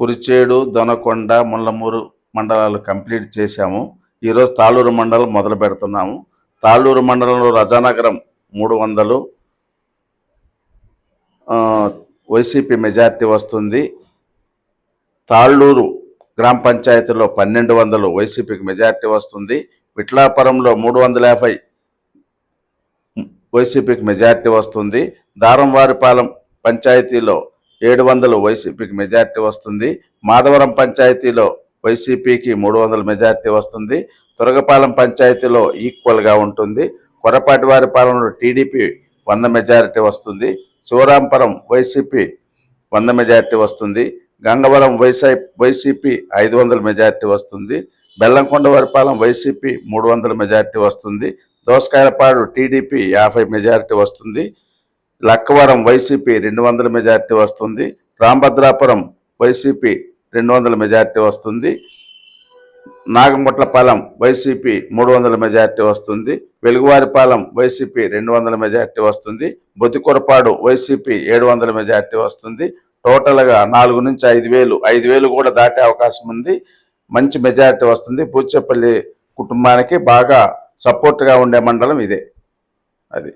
కురిచేడు, దొనకొండ, ముళ్ళమూరు మండలాలు కంప్లీట్ చేశాము. ఈరోజు తాళ్ళూరు మండలం మొదలు పెడుతున్నాము. తాళ్ళూరు మండలంలో రజానగరం 300 వైసీపీ మెజార్టీ వస్తుంది. తాళ్ళూరు గ్రామ పంచాయతీలో 1200 వైసీపీకి మెజార్టీ వస్తుంది. విట్లాపురంలో 350 వైసీపీకి మెజార్టీ వస్తుంది. దారంవారిపాలెం పంచాయతీలో 700 వైసీపీకి మెజార్టీ వస్తుంది. మాధవరం పంచాయతీలో వైసీపీకి 300 మెజార్టీ వస్తుంది. తురగపాలెం పంచాయతీలో ఈక్వల్గా ఉంటుంది. కొరపాటివారిపాలెంలో టీడీపీ 100 మెజారిటీ వస్తుంది. శివరాంపురం వైసీపీ 100 మెజార్టీ వస్తుంది. గంగవరం వైసీపీ 500 మెజార్టీ వస్తుంది. బెల్లంకొండవారిపాలెం వైసీపీ 300 మెజార్టీ వస్తుంది. దోసకాయలపాడు టీడీపీ 50 మెజార్టీ వస్తుంది. లక్కవరం వైసీపీ 200 మెజార్టీ వస్తుంది. రాంభద్రాపురం వైసీపీ 200 మెజార్టీ వస్తుంది. నాగముట్లపాలెం వైసీపీ 300 మెజార్టీ వస్తుంది. వెలుగువారిపాలెం వైసీపీ 200 మెజార్టీ వస్తుంది. బొత్తికొరపాడు వైసీపీ 700 మెజార్టీ వస్తుంది. టోటల్గా 4 నుంచి 5,000 కూడా దాటే అవకాశం ఉంది. మంచి మెజార్టీ వస్తుంది. పూచేపల్లి కుటుంబానికి బాగా సపోర్ట్గా ఉండే మండలం ఇదే. అది